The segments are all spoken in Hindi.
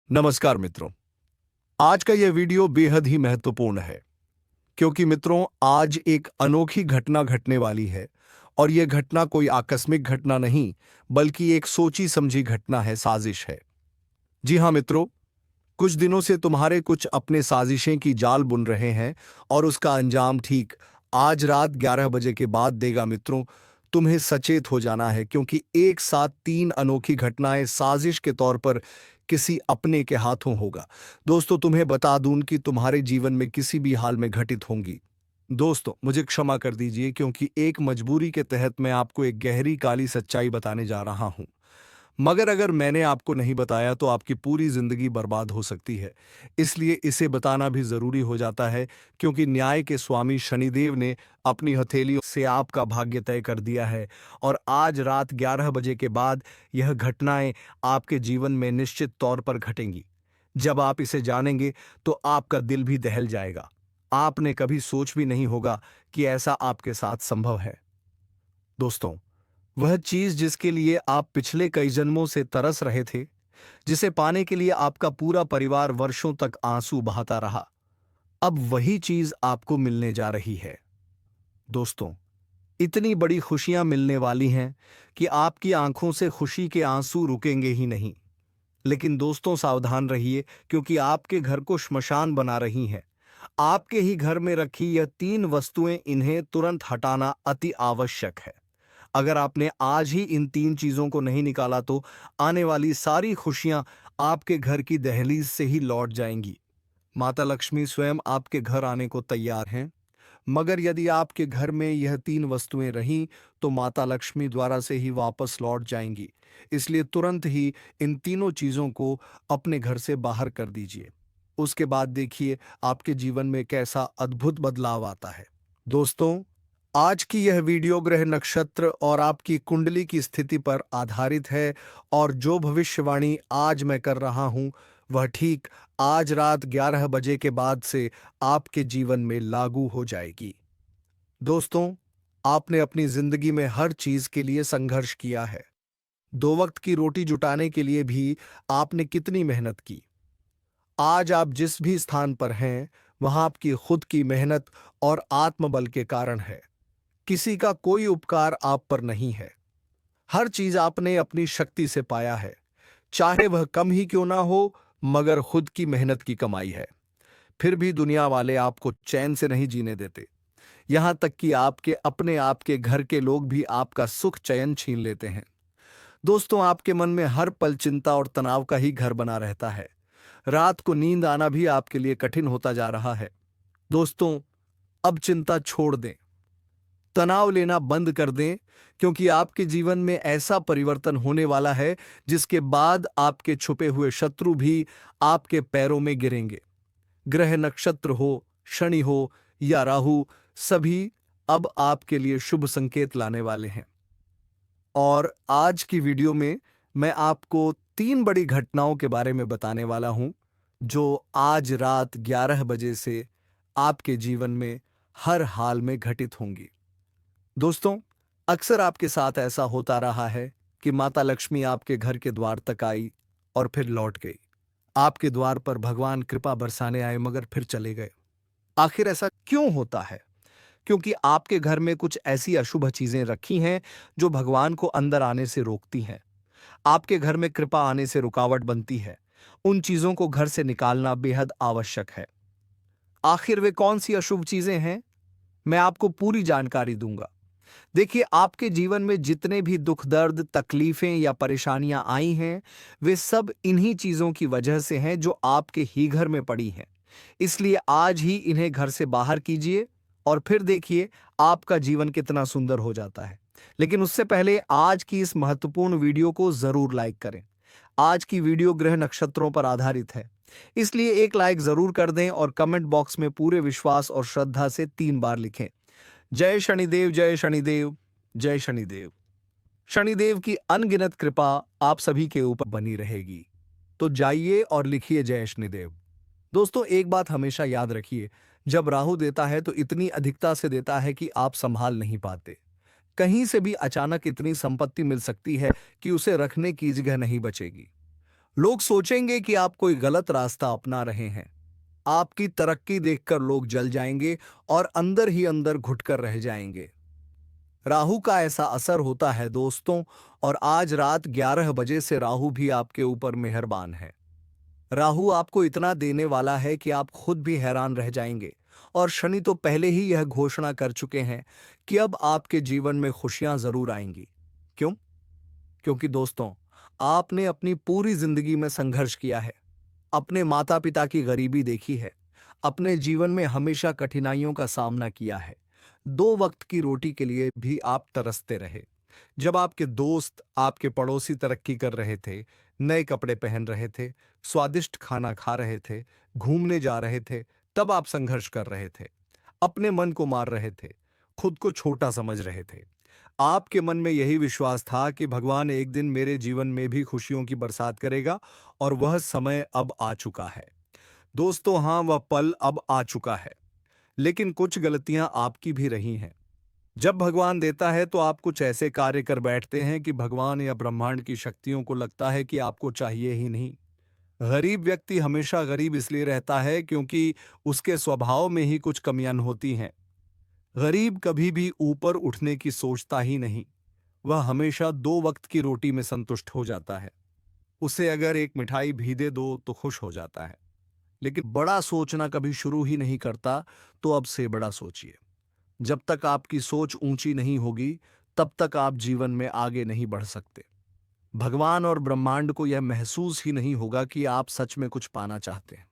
नमस्कार मित्रों। आज का यह वीडियो बेहद ही महत्वपूर्ण है क्योंकि मित्रों आज एक अनोखी घटना घटने वाली है। और यह घटना कोई आकस्मिक घटना नहीं बल्कि एक सोची समझी घटना है, साजिश है। जी हाँ मित्रों, कुछ दिनों से तुम्हारे कुछ अपने साजिशें की जाल बुन रहे हैं और उसका अंजाम ठीक आज रात 11 बजे के बाद देगा। मित्रों, तुम्हें सचेत हो जाना है क्योंकि एक साथ तीन अनोखी घटनाएं साजिश के तौर पर किसी अपने के हाथों होगा। दोस्तों, तुम्हें बता दूं कि तुम्हारे जीवन में किसी भी हाल में घटित होंगी। दोस्तों, मुझे क्षमा कर दीजिए क्योंकि एक मजबूरी के तहत मैं आपको एक गहरी काली सच्चाई बताने जा रहा हूं। मगर अगर मैंने आपको नहीं बताया तो आपकी पूरी जिंदगी बर्बाद हो सकती है। इसलिए इसे बताना भी जरूरी हो जाता है क्योंकि न्याय के स्वामी शनिदेव ने अपनी हथेलियों से आपका भाग्य तय कर दिया है। और आज रात 11 बजे के बाद यह घटनाएं आपके जीवन में निश्चित तौर पर घटेंगी। जब आप इसे जानेंगे तो आपका दिल भी दहल जाएगा। आपने कभी सोच भी नहीं होगा कि ऐसा आपके साथ संभव है। दोस्तों, वह चीज जिसके लिए आप पिछले कई जन्मों से तरस रहे थे, जिसे पाने के लिए आपका पूरा परिवार वर्षों तक आंसू बहाता रहा, अब वही चीज आपको मिलने जा रही है। दोस्तों, इतनी बड़ी खुशियां मिलने वाली हैं कि आपकी आंखों से खुशी के आंसू रुकेंगे ही नहीं। लेकिन दोस्तों, सावधान रहिए क्योंकि आपके घर को श्मशान बना रही हैं। आपके ही घर में रखी यह तीन वस्तुएं, इन्हें तुरंत हटाना अति आवश्यक है। अगर आपने आज ही इन तीन चीजों को नहीं निकाला तो आने वाली सारी खुशियां आपके घर की दहलीज से ही लौट जाएंगी। माता लक्ष्मी स्वयं आपके घर आने को तैयार हैं। मगर यदि आपके घर में यह तीन वस्तुएं रहीं तो माता लक्ष्मी द्वारा से ही वापस लौट जाएंगी। इसलिए तुरंत ही इन तीनों चीजों को अपने घर से बाहर कर दीजिए। उसके बाद देखिए आपके जीवन में कैसा अद्भुत बदलाव आता है। दोस्तों, आज की यह वीडियो ग्रह नक्षत्र और आपकी कुंडली की स्थिति पर आधारित है और जो भविष्यवाणी आज मैं कर रहा हूं वह ठीक आज रात 11 बजे के बाद से आपके जीवन में लागू हो जाएगी। दोस्तों, आपने अपनी जिंदगी में हर चीज के लिए संघर्ष किया है। दो वक्त की रोटी जुटाने के लिए भी आपने कितनी मेहनत की। आज आप जिस भी स्थान पर हैं वहां आपकी खुद की मेहनत और आत्मबल के कारण है। किसी का कोई उपकार आप पर नहीं है। हर चीज आपने अपनी शक्ति से पाया है, चाहे वह कम ही क्यों ना हो, मगर खुद की मेहनत की कमाई है। फिर भी दुनिया वाले आपको चैन से नहीं जीने देते। यहां तक कि आपके घर के लोग भी आपका सुख चैन छीन लेते हैं। दोस्तों, आपके मन में हर पल चिंता और तनाव का ही घर बना रहता है। रात को नींद आना भी आपके लिए कठिन होता जा रहा है। दोस्तों, अब चिंता छोड़ दें, तनाव लेना बंद कर दें क्योंकि आपके जीवन में ऐसा परिवर्तन होने वाला है जिसके बाद आपके छुपे हुए शत्रु भी आपके पैरों में गिरेंगे। ग्रह नक्षत्र हो, शनि हो या राहु, सभी अब आपके लिए शुभ संकेत लाने वाले हैं। और आज की वीडियो में मैं आपको तीन बड़ी घटनाओं के बारे में बताने वाला हूं जो आज रात 11 बजे से आपके जीवन में हर हाल में घटित होंगी। दोस्तों, अक्सर आपके साथ ऐसा होता रहा है कि माता लक्ष्मी आपके घर के द्वार तक आई और फिर लौट गई। आपके द्वार पर भगवान कृपा बरसाने आए मगर फिर चले गए। आखिर ऐसा क्यों होता है? क्योंकि आपके घर में कुछ ऐसी अशुभ चीजें रखी हैं जो भगवान को अंदर आने से रोकती हैं। आपके घर में कृपा आने से रुकावट बनती है। उन चीजों को घर से निकालना बेहद आवश्यक है। आखिर वे कौन सी अशुभ चीजें हैं? मैं आपको पूरी जानकारी दूंगा। देखिए, आपके जीवन में जितने भी दुख दर्द तकलीफें या परेशानियां आई हैं, वे सब इन्हीं चीजों की वजह से हैं जो आपके ही घर में पड़ी हैं। इसलिए आज ही इन्हें घर से बाहर कीजिए और फिर देखिए आपका जीवन कितना सुंदर हो जाता है। लेकिन उससे पहले आज की इस महत्वपूर्ण वीडियो को जरूर लाइक करें। आज की वीडियो ग्रह नक्षत्रों पर आधारित है, इसलिए एक लाइक जरूर कर दें और कमेंट बॉक्स में पूरे विश्वास और श्रद्धा से 3 बार लिखें, जय शनिदेव, जय शनिदेव, जय शनिदेव। शनिदेव की अनगिनत कृपा आप सभी के ऊपर बनी रहेगी। तो जाइए और लिखिए जय शनिदेव। दोस्तों, एक बात हमेशा याद रखिए, जब राहु देता है तो इतनी अधिकता से देता है कि आप संभाल नहीं पाते। कहीं से भी अचानक इतनी संपत्ति मिल सकती है कि उसे रखने की जगह नहीं बचेगी। लोग सोचेंगे कि आप कोई गलत रास्ता अपना रहे हैं। आपकी तरक्की देखकर लोग जल जाएंगे और अंदर ही अंदर घुटकर रह जाएंगे। राहु का ऐसा असर होता है दोस्तों, और आज रात 11 बजे से राहु भी आपके ऊपर मेहरबान है। राहु आपको इतना देने वाला है कि आप खुद भी हैरान रह जाएंगे। और शनि तो पहले ही यह घोषणा कर चुके हैं कि अब आपके जीवन में खुशियां जरूर आएंगी। क्यों? क्योंकि दोस्तों, आपने अपनी पूरी जिंदगी में संघर्ष किया है, अपने माता पिता की गरीबी देखी है, अपने जीवन में हमेशा कठिनाइयों का सामना किया है। 2 वक्त की रोटी के लिए भी आप तरसते रहे। जब आपके दोस्त, आपके पड़ोसी तरक्की कर रहे थे, नए कपड़े पहन रहे थे, स्वादिष्ट खाना खा रहे थे, घूमने जा रहे थे, तब आप संघर्ष कर रहे थे, अपने मन को मार रहे थे, खुद को छोटा समझ रहे थे। आपके मन में यही विश्वास था कि भगवान एक दिन मेरे जीवन में भी खुशियों की बरसात करेगा, और वह समय अब आ चुका है। दोस्तों, हाँ, वह पल अब आ चुका है। लेकिन कुछ गलतियां आपकी भी रही हैं। जब भगवान देता है तो आप कुछ ऐसे कार्य कर बैठते हैं कि भगवान या ब्रह्मांड की शक्तियों को लगता है कि आपको चाहिए ही नहीं। गरीब व्यक्ति हमेशा गरीब इसलिए रहता है क्योंकि उसके स्वभाव में ही कुछ कमियां होती हैं। गरीब कभी भी ऊपर उठने की सोचता ही नहीं। वह हमेशा 2 वक्त की रोटी में संतुष्ट हो जाता है। उसे अगर एक मिठाई भी दे दो तो खुश हो जाता है। लेकिन बड़ा सोचना कभी शुरू ही नहीं करता। तो अब से बड़ा सोचिए। जब तक आपकी सोच ऊंची नहीं होगी, तब तक आप जीवन में आगे नहीं बढ़ सकते। भगवान और ब्रह्मांड को यह महसूस ही नहीं होगा कि आप सच में कुछ पाना चाहते हैं।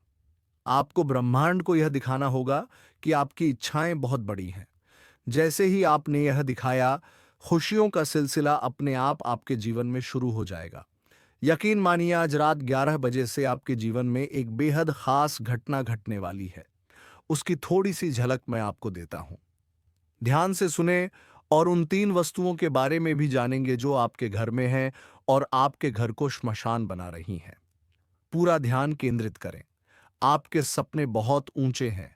आपको ब्रह्मांड को यह दिखाना होगा कि आपकी इच्छाएं बहुत बड़ी हैं। जैसे ही आपने यह दिखाया, खुशियों का सिलसिला अपने आप आपके जीवन में शुरू हो जाएगा। यकीन मानिए, आज रात 11 बजे से आपके जीवन में एक बेहद खास घटना घटने वाली है। उसकी थोड़ी सी झलक मैं आपको देता हूं। ध्यान से सुने, और उन 3 वस्तुओं के बारे में भी जानेंगे जो आपके घर में हैं और आपके घर को श्मशान बना रही हैं। पूरा ध्यान केंद्रित करें। आपके सपने बहुत ऊंचे हैं।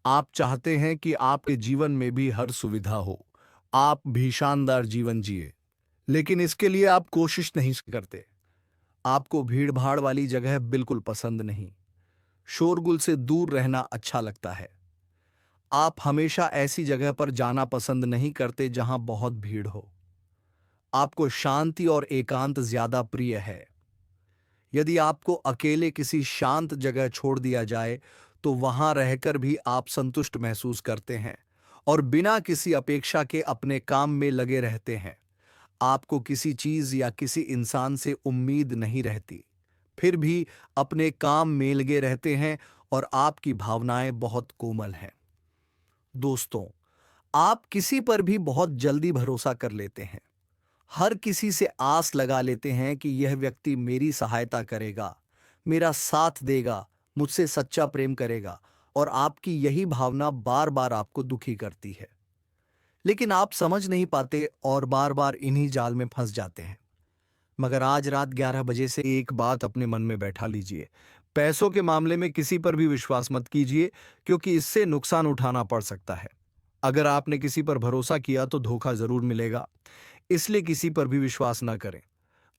आप चाहते हैं कि आपके जीवन में भी हर सुविधा हो, आप भी शानदार जीवन जिए। लेकिन इसके लिए आप कोशिश नहीं करते। आपको भीड़ भाड़ वाली जगह बिल्कुल पसंद नहीं। शोरगुल से दूर रहना अच्छा लगता है। आप हमेशा ऐसी जगह पर जाना पसंद नहीं करते जहां बहुत भीड़ हो। आपको शांति और एकांत ज्यादा प्रिय है। यदि आपको अकेले किसी शांत जगह छोड़ दिया जाए तो वहां रहकर भी आप संतुष्ट महसूस करते हैं और बिना किसी अपेक्षा के अपने काम में लगे रहते हैं। आपको किसी चीज या किसी इंसान से उम्मीद नहीं रहती, फिर भी अपने काम में लगे रहते हैं और आपकी भावनाएं बहुत कोमल हैं। दोस्तों, आप किसी पर भी बहुत जल्दी भरोसा कर लेते हैं। हर किसी से आस लगा लेते हैं कि यह व्यक्ति मेरी सहायता करेगा, मेरा साथ देगा, मुझसे सच्चा प्रेम करेगा, और आपकी यही भावना बार बार आपको दुखी करती है। लेकिन आप समझ नहीं पाते और बार बार इन्हीं जाल में फंस जाते हैं। मगर आज रात 11 बजे से एक बात अपने मन में बैठा लीजिए। पैसों के मामले में किसी पर भी विश्वास मत कीजिए, क्योंकि इससे नुकसान उठाना पड़ सकता है। अगर आपने किसी पर भरोसा किया तो धोखा जरूर मिलेगा, इसलिए किसी पर भी विश्वास न करें।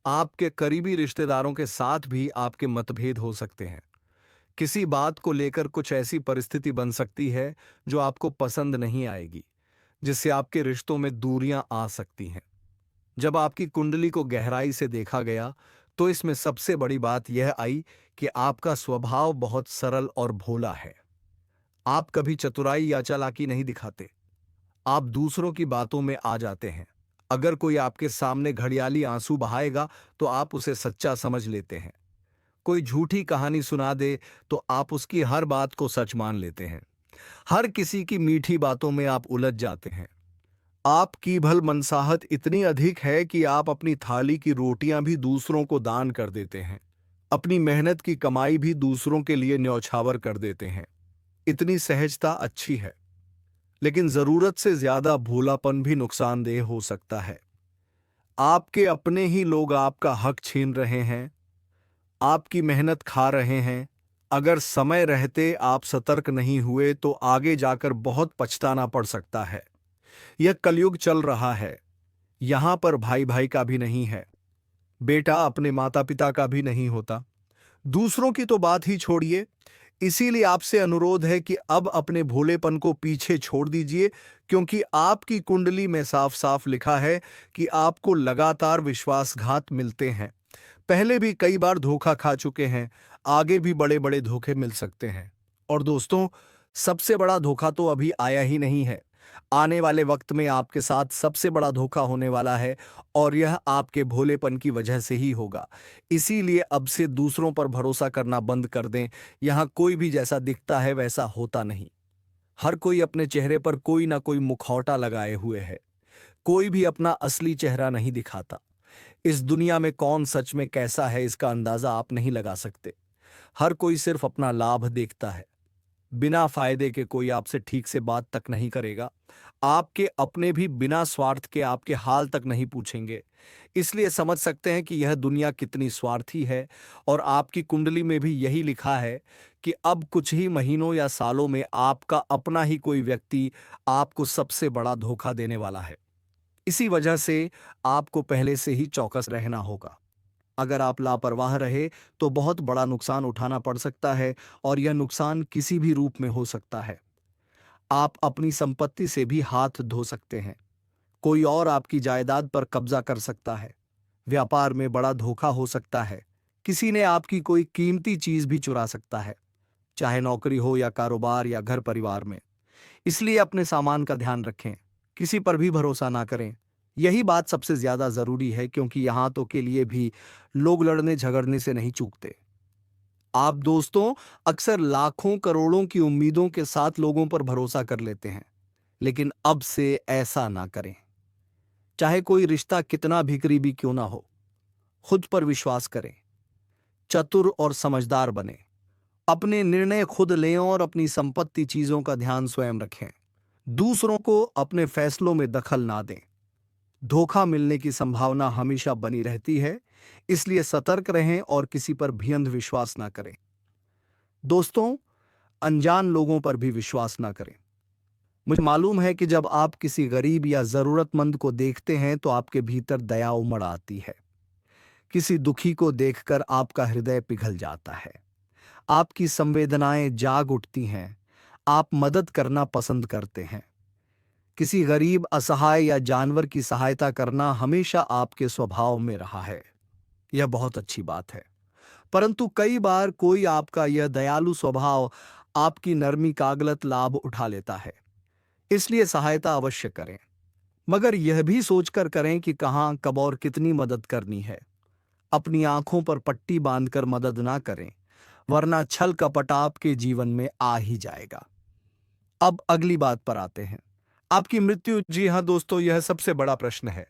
आपके करीबी रिश्तेदारों के साथ भी आपके मतभेद हो सकते हैं। किसी बात को लेकर कुछ ऐसी परिस्थिति बन सकती है जो आपको पसंद नहीं आएगी, जिससे आपके रिश्तों में दूरियां आ सकती हैं। जब आपकी कुंडली को गहराई से देखा गया तो इसमें सबसे बड़ी बात यह आई कि आपका स्वभाव बहुत सरल और भोला है। आप कभी चतुराई या चालाकी नहीं दिखाते। आप दूसरों की बातों में आ जाते हैं। अगर कोई आपके सामने घड़ियाली आंसू बहाएगा तो आप उसे सच्चा समझ लेते हैं। कोई झूठी कहानी सुना दे तो आप उसकी हर बात को सच मान लेते हैं। हर किसी की मीठी बातों में आप उलझ जाते हैं। आपकी भल मनसाहत इतनी अधिक है कि आप अपनी थाली की रोटियां भी दूसरों को दान कर देते हैं। अपनी मेहनत की कमाई भी दूसरों के लिए न्यौछावर कर देते हैं। इतनी सहजता अच्छी है, लेकिन जरूरत से ज्यादा भोलापन भी नुकसानदेह हो सकता है। आपके अपने ही लोग आपका हक छीन रहे हैं, आपकी मेहनत खा रहे हैं। अगर समय रहते आप सतर्क नहीं हुए तो आगे जाकर बहुत पछताना पड़ सकता है। यह कलयुग चल रहा है। यहां पर भाई भाई का भी नहीं है, बेटा अपने माता पिता का भी नहीं होता। दूसरों की तो बात ही छोड़िए, इसीलिए आपसे अनुरोध है कि अब अपने भोलेपन को पीछे छोड़ दीजिए, क्योंकि आपकी कुंडली में साफ साफ लिखा है कि आपको लगातार विश्वासघात मिलते हैं। पहले भी कई बार धोखा खा चुके हैं, आगे भी बड़े बड़े धोखे मिल सकते हैं। और दोस्तों, सबसे बड़ा धोखा तो अभी आया ही नहीं है। आने वाले वक्त में आपके साथ सबसे बड़ा धोखा होने वाला है, और यह आपके भोलेपन की वजह से ही होगा। इसीलिए अब से दूसरों पर भरोसा करना बंद कर दें। यहाँ कोई भी जैसा दिखता है वैसा होता नहीं। हर कोई अपने चेहरे पर कोई ना कोई मुखौटा लगाए हुए है। कोई भी अपना असली चेहरा नहीं दिखाता। इस दुनिया में कौन सच में कैसा है, इसका अंदाजा आप नहीं लगा सकते। हर कोई सिर्फ अपना लाभ देखता है। बिना फायदे के कोई आपसे ठीक से बात तक नहीं करेगा। आपके अपने भी बिना स्वार्थ के आपके हाल तक नहीं पूछेंगे। इसलिए समझ सकते हैं कि यह दुनिया कितनी स्वार्थी है। और आपकी कुंडली में भी यही लिखा है कि अब कुछ ही महीनों या सालों में आपका अपना ही कोई व्यक्ति आपको सबसे बड़ा धोखा देने वाला है। इसी वजह से आपको पहले से ही चौकस रहना होगा। अगर आप लापरवाह रहे तो बहुत बड़ा नुकसान उठाना पड़ सकता है, और यह नुकसान किसी भी रूप में हो सकता है। आप अपनी संपत्ति से भी हाथ धो सकते हैं। कोई और आपकी जायदाद पर कब्जा कर सकता है। व्यापार में बड़ा धोखा हो सकता है। किसी ने आपकी कोई कीमती चीज भी चुरा सकता है, चाहे नौकरी हो या कारोबार या घर परिवार में। इसलिए अपने सामान का ध्यान रखें। किसी पर भी भरोसा ना करें। यही बात सबसे ज्यादा जरूरी है, क्योंकि यहां तो के लिए भी लोग लड़ने झगड़ने से नहीं चूकते। आप दोस्तों अक्सर लाखों करोड़ों की उम्मीदों के साथ लोगों पर भरोसा कर लेते हैं, लेकिन अब से ऐसा ना करें। चाहे कोई रिश्ता कितना भी करीबी क्यों ना हो, खुद पर विश्वास करें। चतुर और समझदार बने। अपने निर्णय खुद लें और अपनी संपत्ति चीजों का ध्यान स्वयं रखें। दूसरों को अपने फैसलों में दखल ना दें। धोखा मिलने की संभावना हमेशा बनी रहती है, इसलिए सतर्क रहें और किसी पर भी अंधविश्वास ना करें। दोस्तों, अनजान लोगों पर भी विश्वास ना करें। मुझे मालूम है कि जब आप किसी गरीब या जरूरतमंद को देखते हैं तो आपके भीतर दया उमड़ आती है। किसी दुखी को देखकर आपका हृदय पिघल जाता है। आपकी संवेदनाएं जाग उठती हैं। आप मदद करना पसंद करते हैं। किसी गरीब, असहाय या जानवर की सहायता करना हमेशा आपके स्वभाव में रहा है। यह बहुत अच्छी बात है। परंतु कई बार कोई आपका यह दयालु स्वभाव आपकी नरमी का गलत लाभ उठा लेता है। इसलिए सहायता अवश्य करें, मगर यह भी सोचकर करें कि कहां, कब और कितनी मदद करनी है। अपनी आंखों पर पट्टी बांधकर मदद ना करें, वरना छल कपट आपके जीवन में आ ही जाएगा। अब अगली बात पर आते हैं, आपकी मृत्यु। जी हाँ दोस्तों, यह सबसे बड़ा प्रश्न है।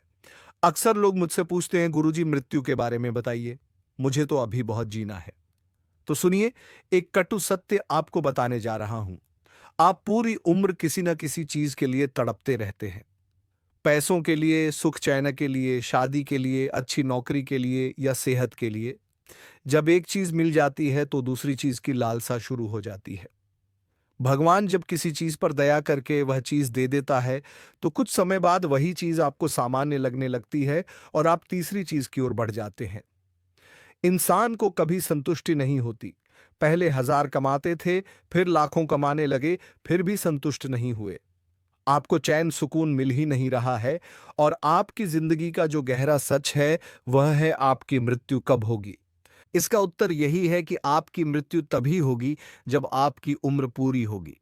अक्सर लोग मुझसे पूछते हैं, गुरुजी मृत्यु के बारे में बताइए, मुझे तो अभी बहुत जीना है। तो सुनिए, एक कटु सत्य आपको बताने जा रहा हूं। आप पूरी उम्र किसी न किसी चीज के लिए तड़पते रहते हैं। पैसों के लिए, सुख चैन के लिए, शादी के लिए, अच्छी नौकरी के लिए या सेहत के लिए। जब एक चीज मिल जाती है तो दूसरी चीज की लालसा शुरू हो जाती है। भगवान जब किसी चीज पर दया करके वह चीज दे देता है तो कुछ समय बाद वही चीज आपको सामान्य लगने लगती है और आप तीसरी चीज की ओर बढ़ जाते हैं। इंसान को कभी संतुष्टि नहीं होती। पहले 1000 कमाते थे, फिर लाखों कमाने लगे, फिर भी संतुष्ट नहीं हुए। आपको चैन सुकून मिल ही नहीं रहा है। और आपकी जिंदगी का जो गहरा सच है वह है, आपकी मृत्यु कब होगी। इसका उत्तर यही है कि आपकी मृत्यु तभी होगी जब आपकी उम्र पूरी होगी।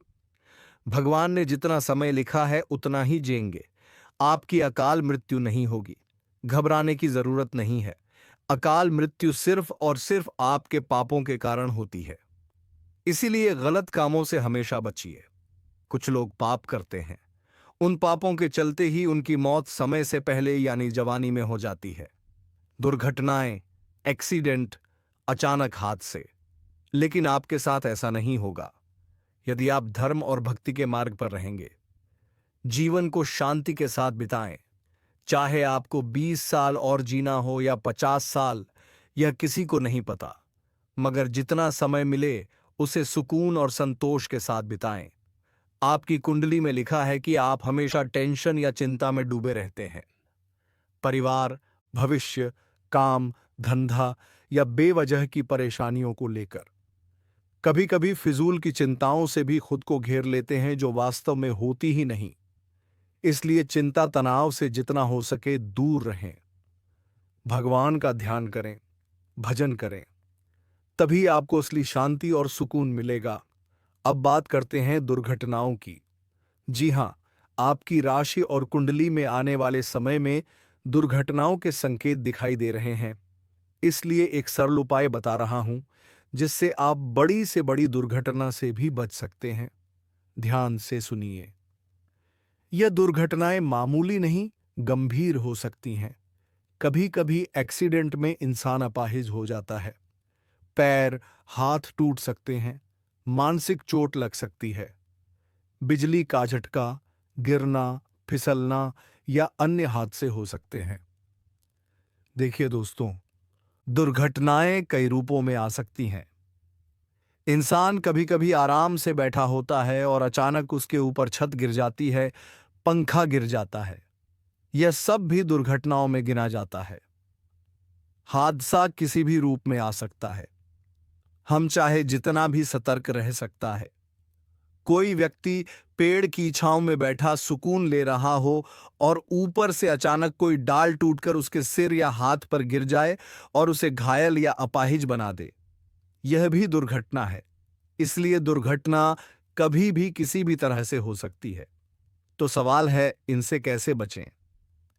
भगवान ने जितना समय लिखा है उतना ही जिएंगे। आपकी अकाल मृत्यु नहीं होगी। घबराने की जरूरत नहीं है। अकाल मृत्यु सिर्फ और सिर्फ आपके पापों के कारण होती है। इसीलिए गलत कामों से हमेशा बचिए। कुछ लोग पाप करते हैं, उन पापों के चलते ही उनकी मौत समय से पहले यानी जवानी में हो जाती है। दुर्घटनाएं, एक्सीडेंट, अचानक हादसे। लेकिन आपके साथ ऐसा नहीं होगा यदि आप धर्म और भक्ति के मार्ग पर रहेंगे। जीवन को शांति के साथ बिताएं। चाहे आपको 20 साल और जीना हो या 50 साल, यह किसी को नहीं पता, मगर जितना समय मिले उसे सुकून और संतोष के साथ बिताएं। आपकी कुंडली में लिखा है कि आप हमेशा टेंशन या चिंता में डूबे रहते हैं। परिवार, भविष्य, काम, धंधा, या बेवजह की परेशानियों को लेकर। कभी कभी फिजूल की चिंताओं से भी खुद को घेर लेते हैं जो वास्तव में होती ही नहीं। इसलिए चिंता तनाव से जितना हो सके दूर रहें। भगवान का ध्यान करें, भजन करें, तभी आपको असली शांति और सुकून मिलेगा। अब बात करते हैं दुर्घटनाओं की। जी हां, आपकी राशि और कुंडली में आने वाले समय में दुर्घटनाओं के संकेत दिखाई दे रहे हैं। इसलिए एक सरल उपाय बता रहा हूं, जिससे आप बड़ी से बड़ी दुर्घटना से भी बच सकते हैं। ध्यान से सुनिए। यह दुर्घटनाएं मामूली नहीं, गंभीर हो सकती हैं। कभी कभी एक्सीडेंट में इंसान अपाहिज हो जाता है। पैर, हाथ टूट सकते हैं, मानसिक चोट लग सकती है। बिजली का झटका, गिरना, फिसलना या अन्य हादसे हो सकते हैं। देखिए दोस्तों, दुर्घटनाएं कई रूपों में आ सकती हैं। इंसान कभी कभी आराम से बैठा होता है और अचानक उसके ऊपर छत गिर जाती है, पंखा गिर जाता है। यह सब भी दुर्घटनाओं में गिना जाता है। हादसा किसी भी रूप में आ सकता है। हम चाहे जितना भी सतर्क रह सकता है। कोई व्यक्ति पेड़ की छांव में बैठा सुकून ले रहा हो और ऊपर से अचानक कोई डाल टूटकर उसके सिर या हाथ पर गिर जाए और उसे घायल या अपाहिज बना दे, यह भी दुर्घटना है। इसलिए दुर्घटना कभी भी किसी भी तरह से हो सकती है। तो सवाल है, इनसे कैसे बचें?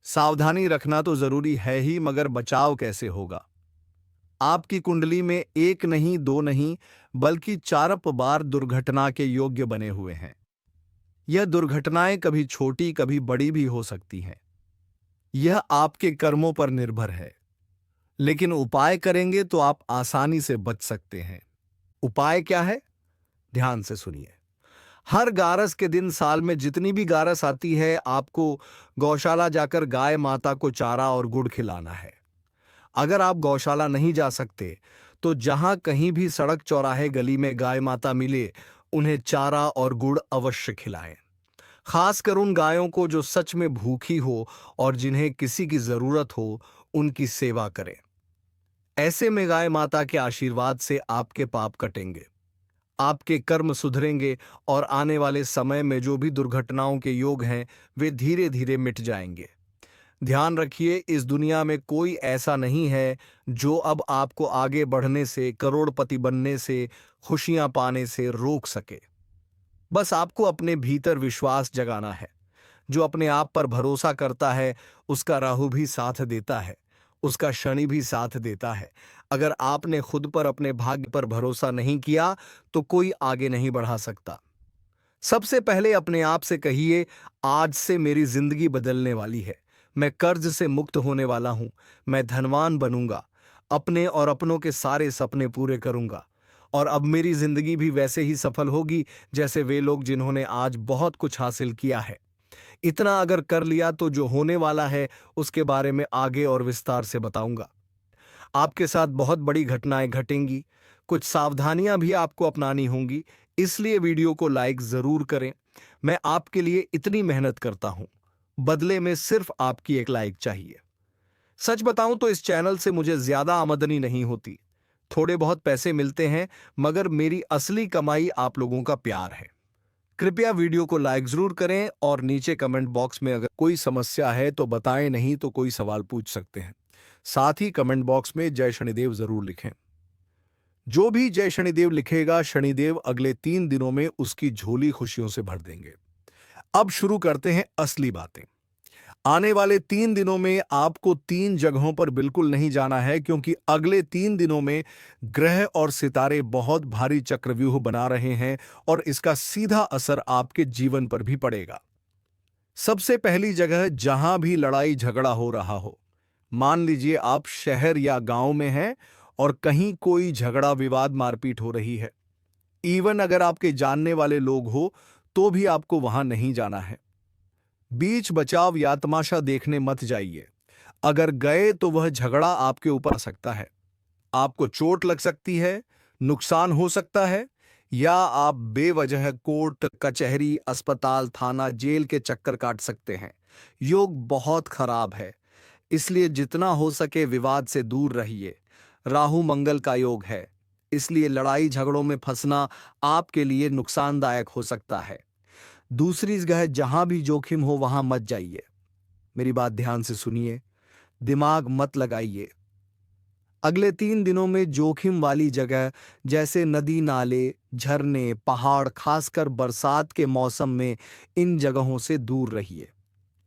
सावधानी रखना तो जरूरी है ही, मगर बचाव कैसे होगा? आपकी कुंडली में एक नहीं, दो नहीं, बल्कि 4 बार दुर्घटना के योग्य बने हुए हैं। यह दुर्घटनाएं कभी छोटी कभी बड़ी भी हो सकती हैं। यह आपके कर्मों पर निर्भर है, लेकिन उपाय करेंगे तो आप आसानी से बच सकते हैं। उपाय क्या है? ध्यान से सुनिए। हर गारस के दिन साल में जितनी भी गारस आती है, आपको गौशाला जाकर गाय माता को चारा और गुड़ खिलाना है। अगर आप गौशाला नहीं जा सकते, तो जहां कहीं भी सड़क, चौराहे, गली में गाय माता मिले, उन्हें चारा और गुड़ अवश्य खिलाएं। खासकर उन गायों को जो सच में भूखी हो और जिन्हें किसी की जरूरत हो, उनकी सेवा करें। ऐसे में गाय माता के आशीर्वाद से आपके पाप कटेंगे, आपके कर्म सुधरेंगे और आने वाले समय में जो भी दुर्घटनाओं के योग हैं, वे धीरे धीरे मिट जाएंगे। ध्यान रखिए, इस दुनिया में कोई ऐसा नहीं है जो अब आपको आगे बढ़ने से, करोड़पति बनने से, खुशियां पाने से रोक सके। बस आपको अपने भीतर विश्वास जगाना है। जो अपने आप पर भरोसा करता है, उसका राहु भी साथ देता है, उसका शनि भी साथ देता है। अगर आपने खुद पर, अपने भाग्य पर भरोसा नहीं किया, तो कोई आगे नहीं बढ़ा सकता। सबसे पहले अपने आप से कहिए, आज से मेरी जिंदगी बदलने वाली है। मैं कर्ज से मुक्त होने वाला हूं। मैं धनवान बनूंगा। अपने और अपनों के सारे सपने पूरे करूंगा। और अब मेरी जिंदगी भी वैसे ही सफल होगी जैसे वे लोग जिन्होंने आज बहुत कुछ हासिल किया है। इतना अगर कर लिया तो जो होने वाला है उसके बारे में आगे और विस्तार से बताऊंगा। आपके साथ बहुत बड़ी घटनाएं घटेंगी। कुछ सावधानियां भी आपको अपनानी होंगी। इसलिए वीडियो को लाइक जरूर करें। मैं आपके लिए इतनी मेहनत करता हूं, बदले में सिर्फ आपकी एक लाइक चाहिए। सच बताऊं तो इस चैनल से मुझे ज्यादा आमदनी नहीं होती। थोड़े बहुत पैसे मिलते हैं, मगर मेरी असली कमाई आप लोगों का प्यार है। कृपया वीडियो को लाइक जरूर करें और नीचे कमेंट बॉक्स में अगर कोई समस्या है तो बताएं, नहीं तो कोई सवाल पूछ सकते हैं। साथ ही कमेंट बॉक्स में जय शनिदेव जरूर लिखें। जो भी जय शनिदेव लिखेगा, शनिदेव अगले 3 दिनों में उसकी झोली खुशियों से भर देंगे। अब शुरू करते हैं असली बातें। आने वाले 3 दिनों में आपको 3 जगहों पर बिल्कुल नहीं जाना है, क्योंकि अगले 3 दिनों में ग्रह और सितारे बहुत भारी चक्रव्यूह बना रहे हैं और इसका सीधा असर आपके जीवन पर भी पड़ेगा। सबसे पहली जगह, जहां भी लड़ाई झगड़ा हो रहा हो। मान लीजिए आप शहर या गांव में हैं और कहीं कोई झगड़ा, विवाद, मारपीट हो रही है। इवन अगर आपके जानने वाले लोग हो तो भी आपको वहां नहीं जाना है। बीच बचाव या तमाशा देखने मत जाइए। अगर गए तो वह झगड़ा आपके ऊपर आ सकता है। आपको चोट लग सकती है, नुकसान हो सकता है, या आप बेवजह कोर्ट कचहरी, अस्पताल, थाना, जेल के चक्कर काट सकते हैं। योग बहुत खराब है, इसलिए जितना हो सके विवाद से दूर रहिए। राहु मंगल का योग है, इसलिए लड़ाई झगड़ों में फंसना आपके लिए नुकसानदायक हो सकता है। दूसरी जगह जहां भी जोखिम हो वहां मत जाइए। मेरी बात ध्यान से सुनिए, दिमाग मत लगाइए। अगले 3 दिनों में जोखिम वाली जगह जैसे नदी नाले, झरने, पहाड़, खासकर बरसात के मौसम में इन जगहों से दूर रहिए।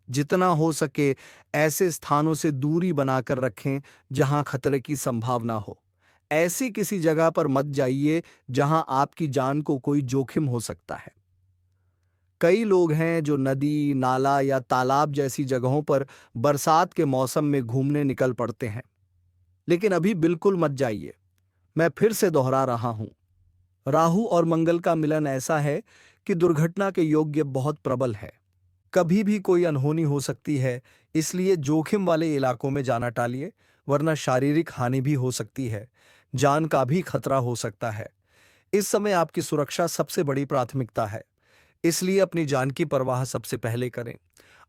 जितना हो सके ऐसे स्थानों से दूरी बनाकर रखें जहां खतरे की संभावना हो। ऐसी किसी जगह पर मत जाइए जहां आपकी जान को कोई जोखिम हो सकता है। कई लोग हैं जो नदी, नाला या तालाब जैसी जगहों पर बरसात के मौसम में घूमने निकल पड़ते हैं, लेकिन अभी बिल्कुल मत जाइए। मैं फिर से दोहरा रहा हूं, राहु और मंगल का मिलन ऐसा है कि दुर्घटना के योग्य बहुत प्रबल है। कभी भी कोई अनहोनी हो सकती है, इसलिए जोखिम वाले इलाकों में जाना टालिए, वरना शारीरिक हानि भी हो सकती है, जान का भी खतरा हो सकता है। इस समय आपकी सुरक्षा सबसे बड़ी प्राथमिकता है, इसलिए अपनी जान की परवाह सबसे पहले करें।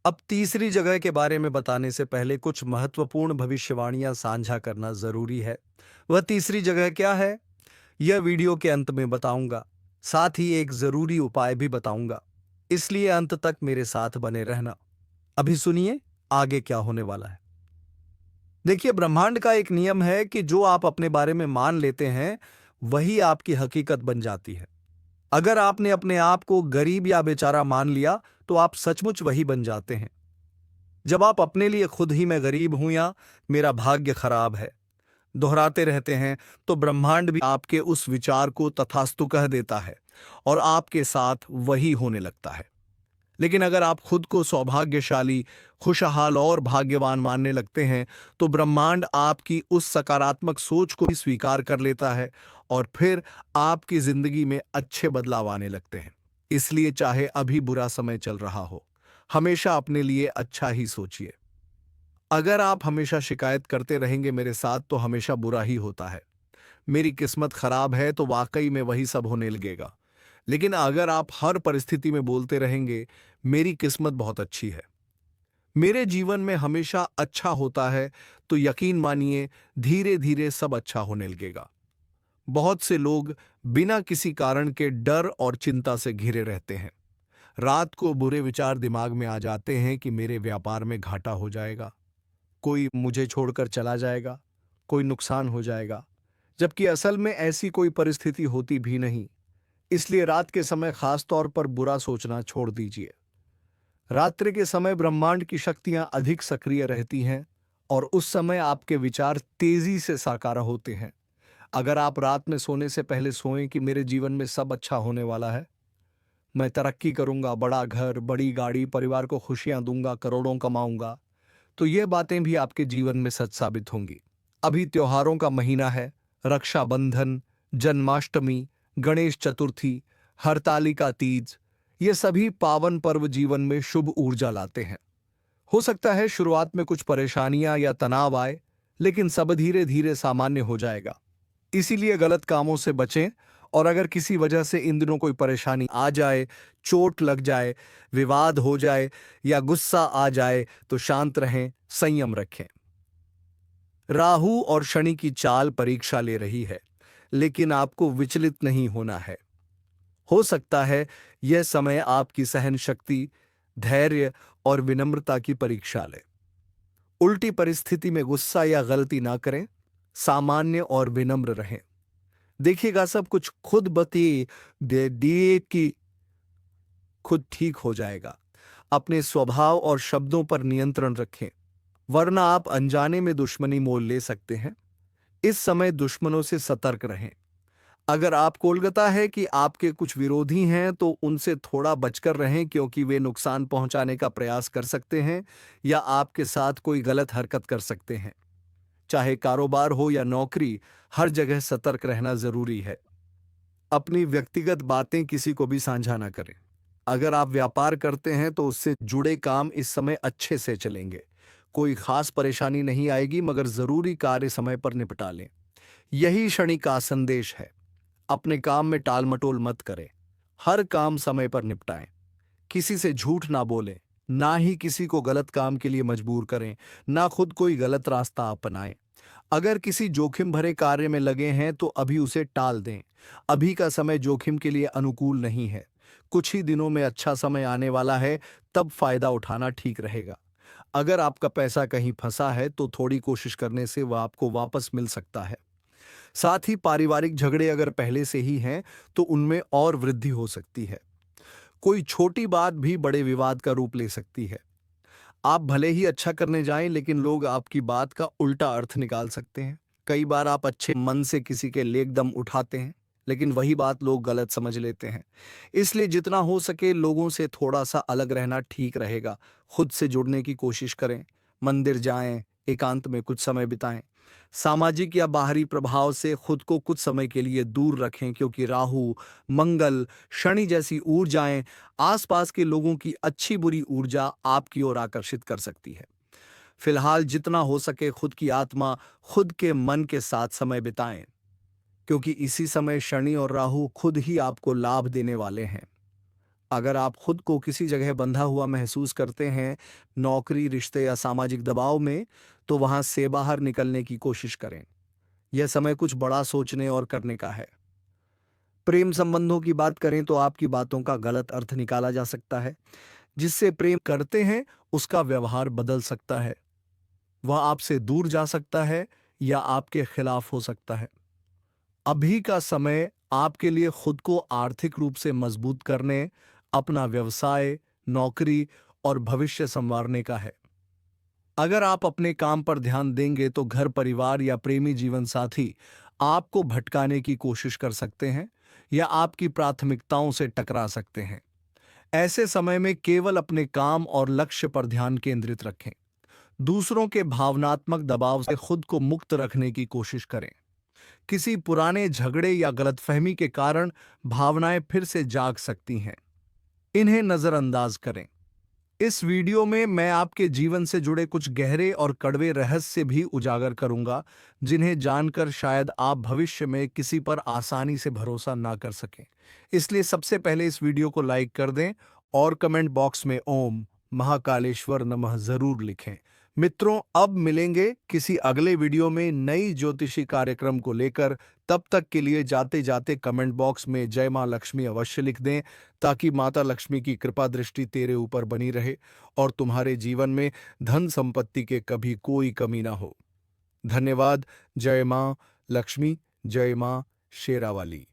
अब तीसरी जगह के बारे में बताने से पहले कुछ महत्वपूर्ण भविष्यवाणियां साझा करना जरूरी है। वह तीसरी जगह क्या है, यह वीडियो के अंत में बताऊंगा। साथ ही एक जरूरी उपाय भी बताऊंगा, इसलिए अंत तक मेरे साथ बने रहना। अभी सुनिए आगे क्या होने वाला है। देखिए, ब्रह्मांड का एक नियम है कि जो आप अपने बारे में मान लेते हैं वही आपकी हकीकत बन जाती है। अगर आपने अपने आप को गरीब या बेचारा मान लिया तो आप सचमुच वही बन जाते हैं। जब आप अपने लिए खुद ही मैं गरीब हूं या मेरा भाग्य खराब है दोहराते रहते हैं, तो ब्रह्मांड भी आपके उस विचार को तथास्तु कह देता है और आपके साथ वही होने लगता है। लेकिन अगर आप खुद को सौभाग्यशाली, खुशहाल और भाग्यवान मानने लगते हैं, तो ब्रह्मांड आपकी उस सकारात्मक सोच को भी स्वीकार कर लेता है और फिर आपकी जिंदगी में अच्छे बदलाव आने लगते हैं। इसलिए चाहे अभी बुरा समय चल रहा हो, हमेशा अपने लिए अच्छा ही सोचिए। अगर आप हमेशा शिकायत करते रहेंगे मेरे साथ तो हमेशा बुरा ही होता है, मेरी किस्मत खराब है, तो वाकई में वही सब होने लगेगा। लेकिन अगर आप हर परिस्थिति में बोलते रहेंगे मेरी किस्मत बहुत अच्छी है, मेरे जीवन में हमेशा अच्छा होता है, तो यकीन मानिए धीरे धीरे सब अच्छा होने लगेगा। बहुत से लोग बिना किसी कारण के डर और चिंता से घिरे रहते हैं। रात को बुरे विचार दिमाग में आ जाते हैं कि मेरे व्यापार में घाटा हो जाएगा, कोई मुझे छोड़कर चला जाएगा, कोई नुकसान हो जाएगा, जबकि असल में ऐसी कोई परिस्थिति होती भी नहीं। इसलिए रात के समय खास तौर पर बुरा सोचना छोड़ दीजिए। रात्रि के समय ब्रह्मांड की शक्तियां अधिक सक्रिय रहती हैं और उस समय आपके विचार तेजी से साकार होते हैं। अगर आप रात में सोने से पहले सोएं कि मेरे जीवन में सब अच्छा होने वाला है, मैं तरक्की करूंगा, बड़ा घर, बड़ी गाड़ी, परिवार को खुशियां दूंगा, करोड़ों कमाऊंगा, तो ये बातें भी आपके जीवन में सच साबित होंगी। अभी त्योहारों का महीना है, रक्षाबंधन, जन्माष्टमी, गणेश चतुर्थी, हरतालिका तीज, ये सभी पावन पर्व जीवन में शुभ ऊर्जा लाते हैं। हो सकता है शुरुआत में कुछ परेशानियां या तनाव आए, लेकिन सब धीरे धीरे सामान्य हो जाएगा। इसीलिए गलत कामों से बचें और अगर किसी वजह से इन दिनों कोई परेशानी आ जाए, चोट लग जाए, विवाद हो जाए या गुस्सा आ जाए तो शांत रहें, संयम रखें। राहु और शनि की चाल परीक्षा ले रही है, लेकिन आपको विचलित नहीं होना है। हो सकता है यह समय आपकी सहन शक्ति, धैर्य और विनम्रता की परीक्षा ले। उल्टी परिस्थिति में गुस्सा या गलती ना करें, सामान्य और विनम्र रहें। देखिएगा सब कुछ खुद बती दे दिए कि खुद ठीक हो जाएगा। अपने स्वभाव और शब्दों पर नियंत्रण रखें, वरना आप अनजाने में दुश्मनी मोल ले सकते हैं। इस समय दुश्मनों से सतर्क रहें। अगर आपको लगता है कि आपके कुछ विरोधी हैं तो उनसे थोड़ा बचकर रहें, क्योंकि वे नुकसान पहुंचाने का प्रयास कर सकते हैं या आपके साथ कोई गलत हरकत कर सकते हैं। चाहे कारोबार हो या नौकरी, हर जगह सतर्क रहना जरूरी है। अपनी व्यक्तिगत बातें किसी को भी साझा ना करें। अगर आप व्यापार करते हैं तो उससे जुड़े काम इस समय अच्छे से चलेंगे। कोई खास परेशानी नहीं आएगी, मगर जरूरी कार्य समय पर निपटा लें। यही शनि का संदेश है। अपने काम में टाल मटोल मत करें, हर काम समय पर निपटाएं। किसी से झूठ ना बोलें, ना ही किसी को गलत काम के लिए मजबूर करें, ना खुद कोई गलत रास्ता अपनाएं। अगर किसी जोखिम भरे कार्य में लगे हैं तो अभी उसे टाल दें। अभी का समय जोखिम के लिए अनुकूल नहीं है। कुछ ही दिनों में अच्छा समय आने वाला है, तब फायदा उठाना ठीक रहेगा। अगर आपका पैसा कहीं फंसा है तो थोड़ी कोशिश करने से वह आपको वापस मिल सकता है। साथ ही पारिवारिक झगड़े अगर पहले से ही हैं तो उनमें और वृद्धि हो सकती है। कोई छोटी बात भी बड़े विवाद का रूप ले सकती है। आप भले ही अच्छा करने जाएं, लेकिन लोग आपकी बात का उल्टा अर्थ निकाल सकते हैं। कई बार आप अच्छे मन से किसी के लेकदम उठाते हैं, लेकिन वही बात लोग गलत समझ लेते हैं। इसलिए जितना हो सके लोगों से थोड़ा सा अलग रहना ठीक रहेगा। खुद से जुड़ने की कोशिश करें। मंदिर जाएं, एकांत में कुछ समय बिताएं। सामाजिक या बाहरी प्रभाव से खुद को कुछ समय के लिए दूर रखें, क्योंकि राहु, मंगल, शनि जैसी ऊर्जाएं आसपास के लोगों की अच्छी बुरी ऊर्जा आपकी ओर आकर्षित कर सकती है। फिलहाल जितना हो सके खुद की आत्मा, खुद के मन के साथ समय बिताएं, क्योंकि इसी समय शनि और राहु खुद ही आपको लाभ देने वाले हैं। अगर आप खुद को किसी जगह बंधा हुआ महसूस करते हैं, नौकरी, रिश्ते या सामाजिक दबाव में, तो वहां से बाहर निकलने की कोशिश करें। यह समय कुछ बड़ा सोचने और करने का है। प्रेम संबंधों की बात करें तो आपकी बातों का गलत अर्थ निकाला जा सकता है। जिससे प्रेम करते हैं उसका व्यवहार बदल सकता है। वह आपसे दूर जा सकता है या आपके खिलाफ हो सकता है। अभी का समय आपके लिए खुद को आर्थिक रूप से मजबूत करने, अपना व्यवसाय, नौकरी और भविष्य संवारने का है। अगर आप अपने काम पर ध्यान देंगे तो घर परिवार या प्रेमी जीवन साथी आपको भटकाने की कोशिश कर सकते हैं या आपकी प्राथमिकताओं से टकरा सकते हैं। ऐसे समय में केवल अपने काम और लक्ष्य पर ध्यान केंद्रित रखें। दूसरों के भावनात्मक दबाव से खुद को मुक्त रखने की कोशिश करें। किसी पुराने झगड़े या गलतफहमी के कारण भावनाएं फिर से जाग सकती हैं। इन्हें नजरअंदाज करें। इस वीडियो में मैं आपके जीवन से जुड़े कुछ गहरे और कड़वे रहस्य भी उजागर करूंगा, जिन्हें जानकर शायद आप भविष्य में किसी पर आसानी से भरोसा ना कर सकें। इसलिए सबसे पहले इस वीडियो को लाइक कर दें और कमेंट बॉक्स में ओम महाकालेश्वर नमः जरूर लिखें। मित्रों, अब मिलेंगे किसी अगले वीडियो में नई ज्योतिषी कार्यक्रम को लेकर। तब तक के लिए जाते जाते कमेंट बॉक्स में जय मां लक्ष्मी अवश्य लिख दें, ताकि माता लक्ष्मी की कृपा दृष्टि तेरे ऊपर बनी रहे और तुम्हारे जीवन में धन संपत्ति के कभी कोई कमी ना हो। धन्यवाद। जय मां लक्ष्मी, जय मां शेरावाली।